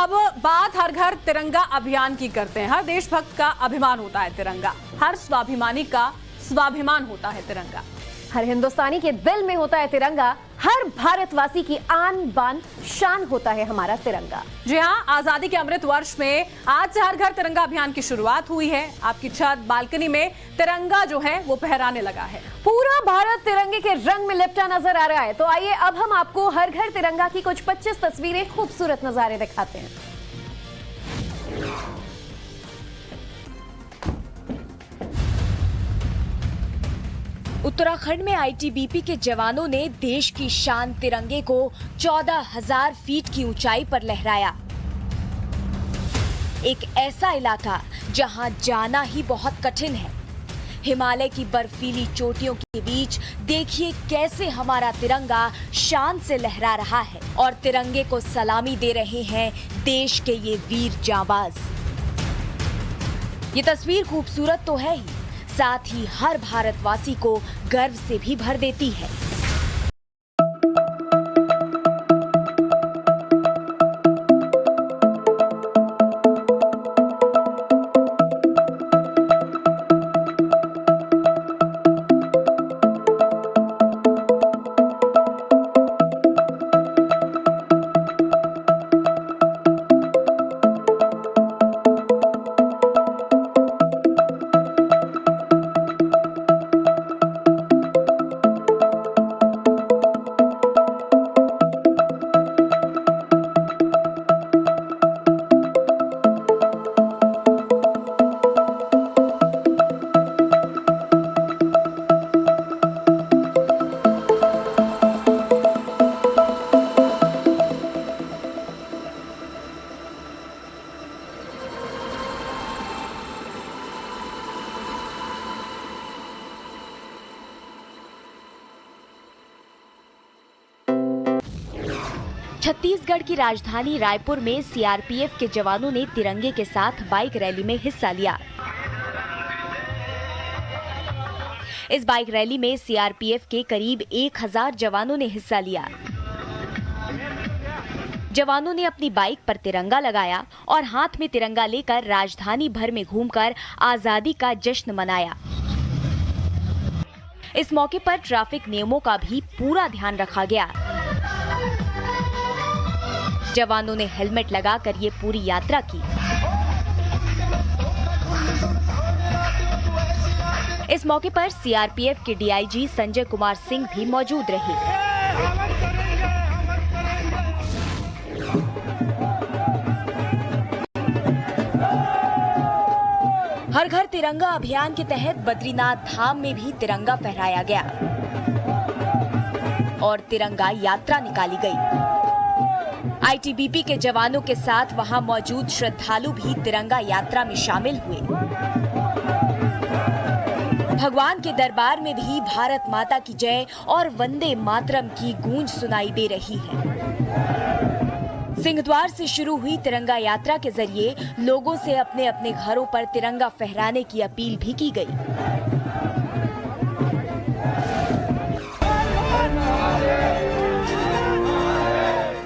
अब बात हर घर तिरंगा अभियान की करते हैं। हर देशभक्त का अभिमान होता है तिरंगा, हर स्वाभिमानी का स्वाभिमान होता है तिरंगा, हर हिंदुस्तानी के दिल में होता है तिरंगा, हर भारतवासी की आन बान शान होता है हमारा तिरंगा। जी हाँ, आजादी के अमृत वर्ष में आज से हर घर तिरंगा अभियान की शुरुआत हुई है। आपकी छत बालकनी में तिरंगा जो है वो फहराने लगा है। पूरा भारत तिरंगे के रंग में लिपटा नजर आ रहा है। तो आइए अब हम आपको हर घर तिरंगा की कुछ 25 तस्वीरें, खूबसूरत नजारे दिखाते हैं। उत्तराखंड में आईटीबीपी के जवानों ने देश की शान तिरंगे को 14,000 फीट की ऊंचाई पर लहराया। एक ऐसा इलाका जहां जाना ही बहुत कठिन है। हिमालय की बर्फीली चोटियों के बीच देखिए कैसे हमारा तिरंगा शान से लहरा रहा है और तिरंगे को सलामी दे रहे हैं देश के ये वीर जांबाज। ये तस्वीर खूबसूरत तो है ही, साथ ही हर भारतवासी को गर्व से भी भर देती है। छत्तीसगढ़ की राजधानी रायपुर में सीआरपीएफ के जवानों ने तिरंगे के साथ बाइक रैली में हिस्सा लिया। इस बाइक रैली में सीआरपीएफ के करीब 1000 जवानों ने हिस्सा लिया। जवानों ने अपनी बाइक पर तिरंगा लगाया और हाथ में तिरंगा लेकर राजधानी भर में घूमकर आजादी का जश्न मनाया। इस मौके पर ट्रैफिक नियमों का भी पूरा ध्यान रखा गया। जवानों ने हेलमेट लगाकर ये पूरी यात्रा की। इस मौके पर सीआरपीएफ के डीआईजी संजय कुमार सिंह भी मौजूद रहे। हर घर तिरंगा अभियान के तहत बद्रीनाथ धाम में भी तिरंगा फहराया गया और तिरंगा यात्रा निकाली गई। आईटीबीपी के जवानों के साथ वहां मौजूद श्रद्धालु भी तिरंगा यात्रा में शामिल हुए। भगवान के दरबार में भी भारत माता की जय और वंदे मातरम की गूंज सुनाई दे रही है। सिंहद्वार से शुरू हुई तिरंगा यात्रा के जरिए लोगों से अपने अपने घरों पर तिरंगा फहराने की अपील भी की गई।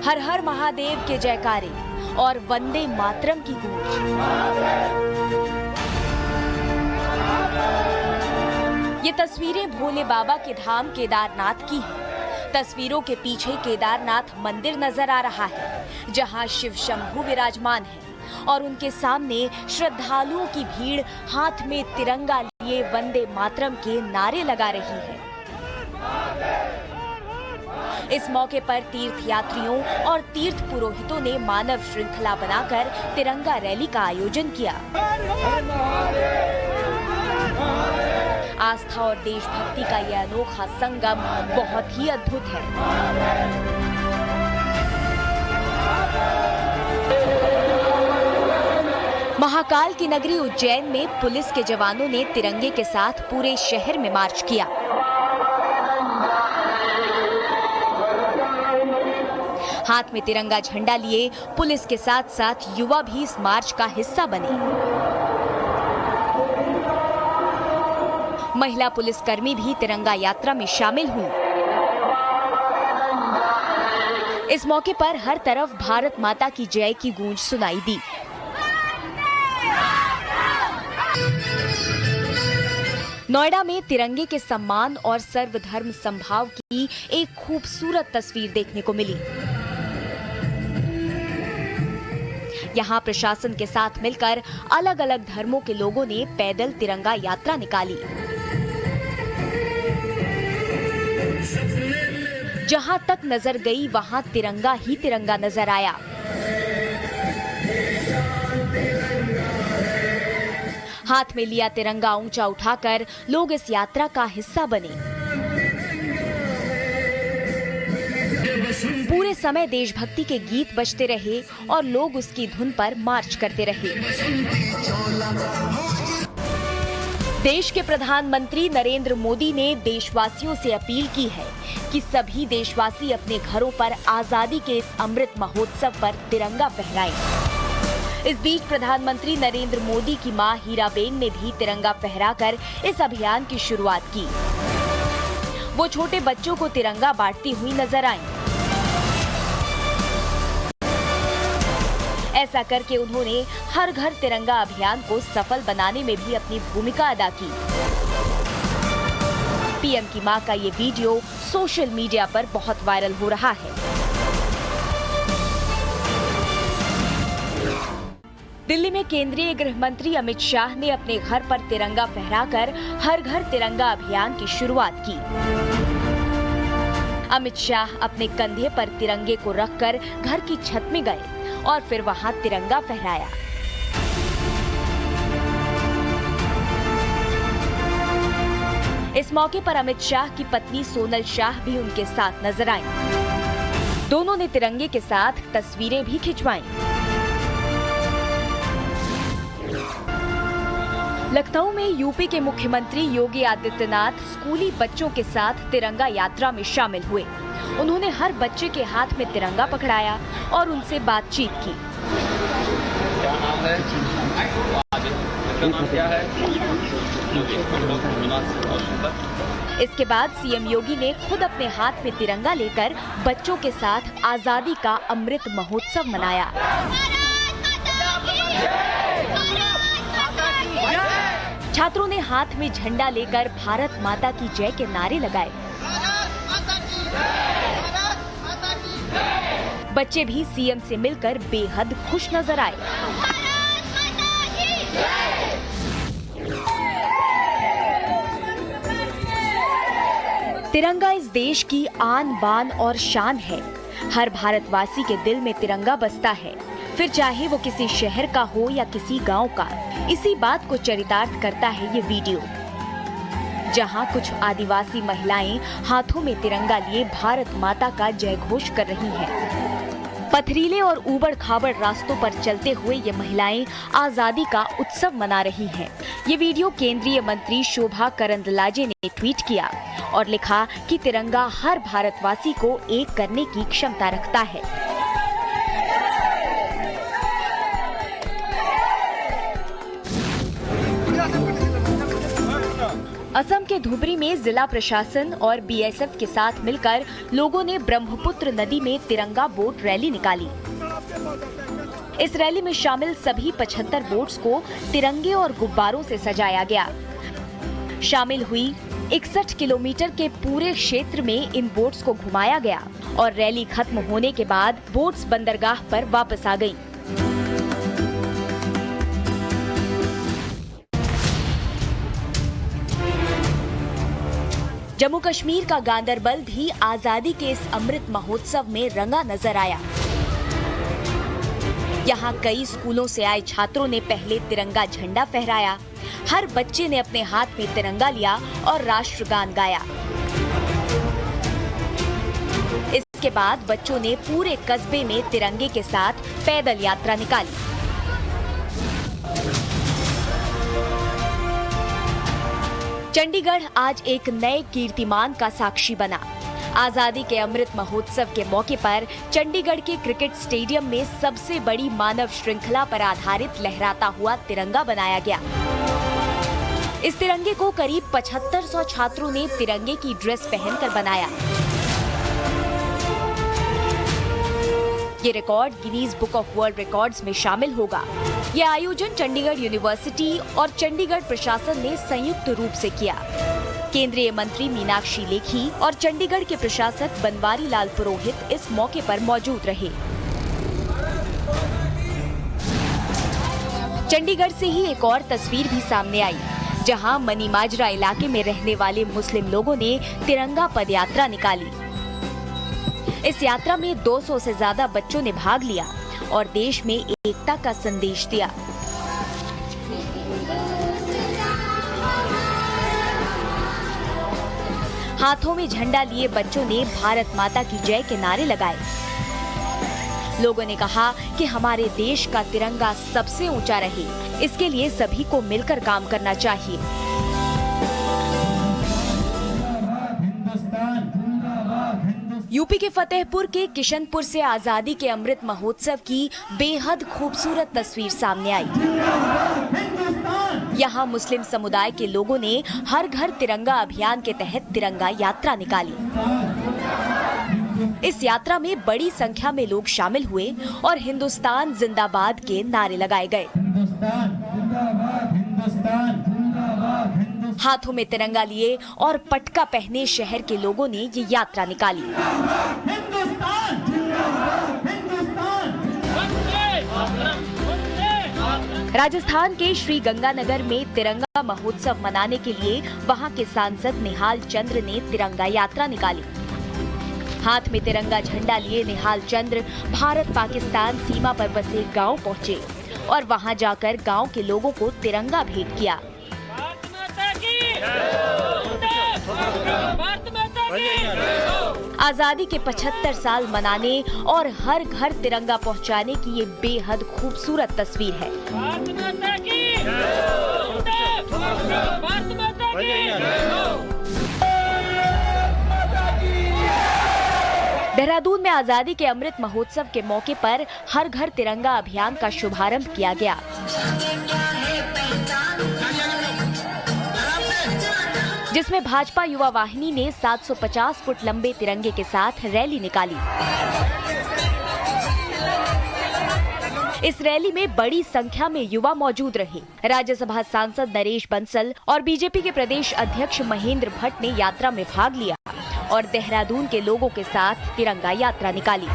हर हर महादेव के जयकारे और वंदे मातरम की गूंज। ये तस्वीरें भोले बाबा के धाम केदारनाथ की हैं। तस्वीरों के पीछे केदारनाथ मंदिर नजर आ रहा है, जहां शिव शंभू विराजमान है और उनके सामने श्रद्धालुओं की भीड़ हाथ में तिरंगा लिए वंदे मातरम के नारे लगा रही है। इस मौके पर तीर्थ यात्रियों और तीर्थ पुरोहितों ने मानव श्रृंखला बनाकर तिरंगा रैली का आयोजन किया। आस्था और देशभक्ति का यह अनोखा संगम बहुत ही अद्भुत है। महाकाल की नगरी उज्जैन में पुलिस के जवानों ने तिरंगे के साथ पूरे शहर में मार्च किया। हाथ में तिरंगा झंडा लिए पुलिस के साथ साथ युवा भी इस मार्च का हिस्सा बने। महिला पुलिसकर्मी भी तिरंगा यात्रा में शामिल हुई। इस मौके पर हर तरफ भारत माता की जय की गूंज सुनाई दी। नोएडा में तिरंगे के सम्मान और सर्वधर्म समभाव की एक खूबसूरत तस्वीर देखने को मिली। यहाँ प्रशासन के साथ मिलकर अलग अलग धर्मों के लोगों ने पैदल तिरंगा यात्रा निकाली। जहाँ तक नजर गई वहाँ तिरंगा ही तिरंगा नजर आया। हाथ में लिया तिरंगा ऊंचा उठाकर लोग इस यात्रा का हिस्सा बने। पूरे समय देशभक्ति के गीत बजते रहे और लोग उसकी धुन पर मार्च करते रहे। देश के प्रधानमंत्री नरेंद्र मोदी ने देशवासियों से अपील की है कि सभी देशवासी अपने घरों पर आजादी के इस अमृत महोत्सव पर तिरंगा फहराएं। इस बीच प्रधानमंत्री नरेंद्र मोदी की मां हीराबेन ने भी तिरंगा फहराकर इस अभियान की शुरुआत की। वो छोटे बच्चों को तिरंगा बांटती हुई नजर आईं। ऐसा करके उन्होंने हर घर तिरंगा अभियान को सफल बनाने में भी अपनी भूमिका अदा की। पीएम की मां का ये वीडियो सोशल मीडिया पर बहुत वायरल हो रहा है। दिल्ली में केंद्रीय गृह मंत्री अमित शाह ने अपने घर पर तिरंगा फहराकर हर घर तिरंगा अभियान की शुरुआत की। अमित शाह अपने कंधे पर तिरंगे को रखकर घर की छत में गए और फिर वहां तिरंगा फहराया। इस मौके पर अमित शाह की पत्नी सोनल शाह भी उनके साथ नजर आईं। दोनों ने तिरंगे के साथ तस्वीरें भी खिंचवाईं। लखनऊ में यूपी के मुख्यमंत्री योगी आदित्यनाथ स्कूली बच्चों के साथ तिरंगा यात्रा में शामिल हुए। उन्होंने हर बच्चे के हाथ में तिरंगा पकड़ाया और उनसे बातचीत की। क्या नाम है? क्या है? इसके बाद सीएम योगी ने खुद अपने हाथ में तिरंगा लेकर बच्चों के साथ आजादी का अमृत महोत्सव मनाया। छात्रों ने हाथ में झंडा लेकर भारत माता की जय के नारे लगाए। बच्चे भी सीएम से मिलकर बेहद खुश नजर आए। तिरंगा इस देश की आन बान और शान है। हर भारतवासी के दिल में तिरंगा बसता है, फिर चाहे वो किसी शहर का हो या किसी गांव का। इसी बात को चरितार्थ करता है ये वीडियो, जहां कुछ आदिवासी महिलाएं हाथों में तिरंगा लिए भारत माता का जय घोष कर रही हैं। पथरीले और ऊबड़ खाबड़ रास्तों पर चलते हुए ये महिलाएं आजादी का उत्सव मना रही हैं। ये वीडियो केंद्रीय मंत्री शोभा करंदलाजे ने ट्वीट किया और लिखा कि तिरंगा हर भारतवासी को एक करने की क्षमता रखता है। असम के धुबरी में जिला प्रशासन और बीएसएफ के साथ मिलकर लोगों ने ब्रह्मपुत्र नदी में तिरंगा बोट रैली निकाली। इस रैली में शामिल सभी 75 बोट्स को तिरंगे और गुब्बारों से सजाया गया। शामिल हुई 61 किलोमीटर के पूरे क्षेत्र में इन बोट्स को घुमाया गया और रैली खत्म होने के बाद बोट्स बंदरगाह पर वापस आ गईं। जम्मू कश्मीर का गांदरबल भी आजादी के इस अमृत महोत्सव में रंगा नजर आया। यहाँ कई स्कूलों से आए छात्रों ने पहले तिरंगा झंडा फहराया। हर बच्चे ने अपने हाथ में तिरंगा लिया और राष्ट्रगान गाया। इसके बाद बच्चों ने पूरे कस्बे में तिरंगे के साथ पैदल यात्रा निकाली। चंडीगढ़ आज एक नए कीर्तिमान का साक्षी बना। आजादी के अमृत महोत्सव के मौके पर चंडीगढ़ के क्रिकेट स्टेडियम में सबसे बड़ी मानव श्रृंखला पर आधारित लहराता हुआ तिरंगा बनाया गया। इस तिरंगे को करीब 7500 छात्रों ने तिरंगे की ड्रेस पहनकर बनाया। ये record Guinness book of world records में शामिल होगा। ये आयोजन चंडीगढ़ यूनिवर्सिटी और चंडीगढ़ प्रशासन ने संयुक्त रूप से किया। केंद्रीय मंत्री मीनाक्षी लेखी और चंडीगढ़ के प्रशासक बनवारी लाल पुरोहित इस मौके पर मौजूद रहे। चंडीगढ़ से ही एक और तस्वीर भी सामने आई, जहां मनीमाजरा इलाके में रहने वाले मुस्लिम लोगों ने तिरंगा पदयात्रा निकाली। इस यात्रा में 200 से ज्यादा बच्चों ने भाग लिया और देश में एकता का संदेश दिया। हाथों में झंडा लिए बच्चों ने भारत माता की जय के नारे लगाए। लोगों ने कहा कि हमारे देश का तिरंगा सबसे ऊंचा रहे, इसके लिए सभी को मिलकर काम करना चाहिए। यूपी के फतेहपुर के किशनपुर से आजादी के अमृत महोत्सव की बेहद खूबसूरत तस्वीर सामने आई। यहाँ मुस्लिम समुदाय के लोगों ने हर घर तिरंगा अभियान के तहत तिरंगा यात्रा निकाली। इस यात्रा में बड़ी संख्या में लोग शामिल हुए और हिंदुस्तान जिंदाबाद के नारे लगाए गए। हाथों में तिरंगा लिए और पटका पहने शहर के लोगों ने ये यात्रा निकाली। राजस्थान के श्री गंगानगर में तिरंगा महोत्सव मनाने के लिए वहां के सांसद निहाल चंद्र ने तिरंगा यात्रा निकाली। हाथ में तिरंगा झंडा लिए निहाल चंद्र भारत पाकिस्तान सीमा पर बसे गांव पहुंचे और वहां जाकर गांव के लोगों को तिरंगा भेंट किया। आजादी के 75 साल मनाने और हर घर तिरंगा पहुंचाने की ये बेहद खूबसूरत तस्वीर है। देहरादून में आजादी के अमृत महोत्सव के मौके पर हर घर तिरंगा अभियान का शुभारंभ किया गया। जिसमें भाजपा युवा वाहिनी ने 750 फुट लंबे तिरंगे के साथ रैली निकाली। इस रैली में बड़ी संख्या में युवा मौजूद रहे। राज्यसभा सांसद नरेश बंसल और बीजेपी के प्रदेश अध्यक्ष महेंद्र भट्ट ने यात्रा में भाग लिया और देहरादून के लोगों के साथ तिरंगा यात्रा निकाली।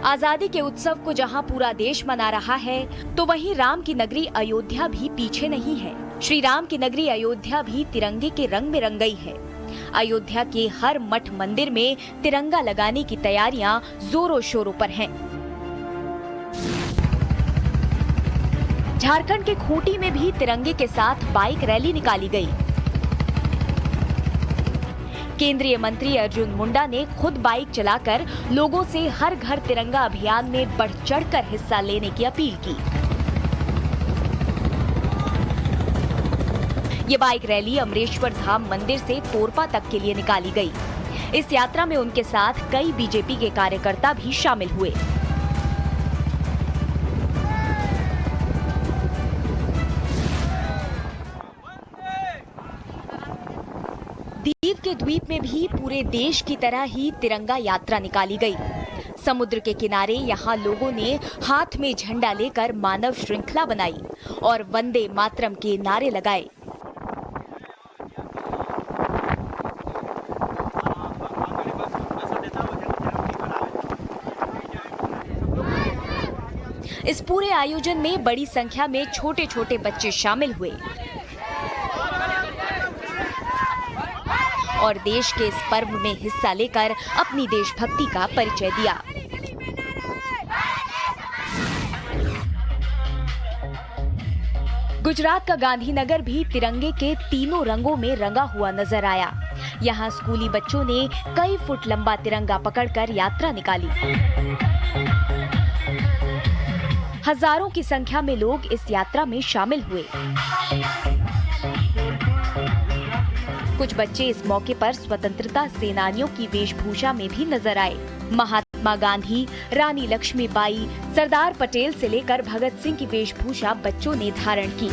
आजादी के उत्सव को जहां पूरा देश मना रहा है, तो वहीं राम की नगरी अयोध्या भी पीछे नहीं है। श्री राम की नगरी अयोध्या भी तिरंगे के रंग में रंग गई है। अयोध्या के हर मठ मंदिर में तिरंगा लगाने की तैयारियां जोरों शोरों पर हैं। झारखंड के खूंटी में भी तिरंगे के साथ बाइक रैली निकाली गई। केंद्रीय मंत्री अर्जुन मुंडा ने खुद बाइक चलाकर लोगों से हर घर तिरंगा अभियान में बढ़ चढ़कर हिस्सा लेने की अपील की। ये बाइक रैली अमरेश्वर धाम मंदिर से तोरपा तक के लिए निकाली गई। इस यात्रा में उनके साथ कई बीजेपी के कार्यकर्ता भी शामिल हुए। दीव के द्वीप में भी पूरे देश की तरह ही तिरंगा यात्रा निकाली गई। समुद्र के किनारे यहाँ लोगों ने हाथ में झंडा लेकर मानव श्रृंखला बनाई और वंदे मातरम के नारे लगाए। इस पूरे आयोजन में बड़ी संख्या में छोटे छोटे बच्चे शामिल हुए और देश के इस पर्व में हिस्सा लेकर अपनी देशभक्ति का परिचय दिया। गुजरात का गांधीनगर भी तिरंगे के तीनों रंगों में रंगा हुआ नजर आया। यहाँ स्कूली बच्चों ने कई फुट लंबा तिरंगा पकड़कर यात्रा निकाली। हजारों की संख्या में लोग इस यात्रा में शामिल हुए। कुछ बच्चे इस मौके पर स्वतंत्रता सेनानियों की वेशभूषा में भी नजर आए। महात्मा गांधी, रानी लक्ष्मीबाई, सरदार पटेल से लेकर भगत सिंह की वेशभूषा बच्चों ने धारण की।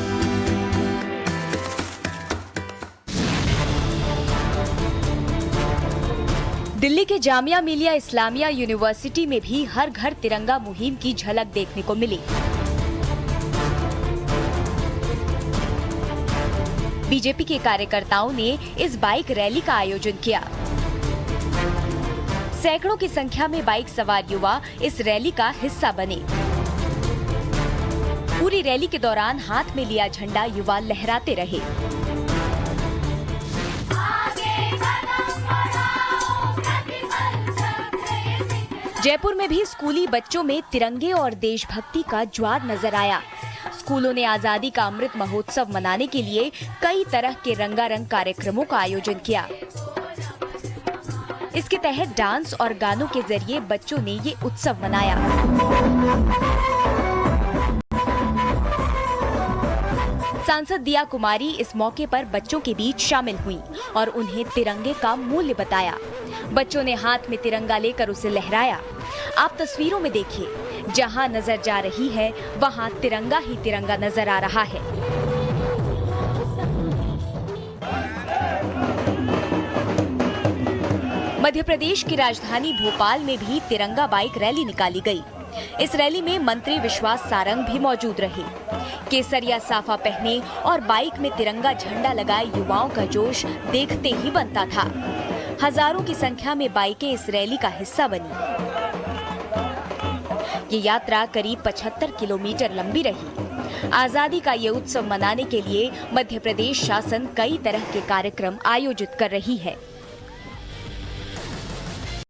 दिल्ली के जामिया मिलिया इस्लामिया यूनिवर्सिटी में भी हर घर तिरंगा मुहिम की झलक देखने को मिली। बीजेपी के कार्यकर्ताओं ने इस बाइक रैली का आयोजन किया। सैकड़ों की संख्या में बाइक सवार युवा इस रैली का हिस्सा बने। पूरी रैली के दौरान हाथ में लिया झंडा युवा लहराते रहे। जयपुर में भी स्कूली बच्चों में तिरंगे और देशभक्ति का ज्वार नजर आया। स्कूलों ने आजादी का अमृत महोत्सव मनाने के लिए कई तरह के रंगारंग कार्यक्रमों का आयोजन किया। इसके तहत डांस और गानों के जरिए बच्चों ने ये उत्सव मनाया। सांसद दिया कुमारी इस मौके पर बच्चों के बीच शामिल हुई और उन्हें तिरंगे का मूल्य बताया। बच्चों ने हाथ में तिरंगा लेकर उसे लहराया। आप तस्वीरों में देखिए, जहां नजर जा रही है वहां तिरंगा ही तिरंगा नजर आ रहा है। मध्य प्रदेश की राजधानी भोपाल में भी तिरंगा बाइक रैली निकाली गई। इस रैली में मंत्री विश्वास सारंग भी मौजूद रहे। केसरिया साफा पहने और बाइक में तिरंगा झंडा लगाए युवाओं का जोश देखते ही बनता था। हजारों की संख्या में बाइकें इस रैली का हिस्सा बनी। ये यात्रा करीब 75 किलोमीटर लंबी रही। आजादी का ये उत्सव मनाने के लिए मध्य प्रदेश शासन कई तरह के कार्यक्रम आयोजित कर रही है।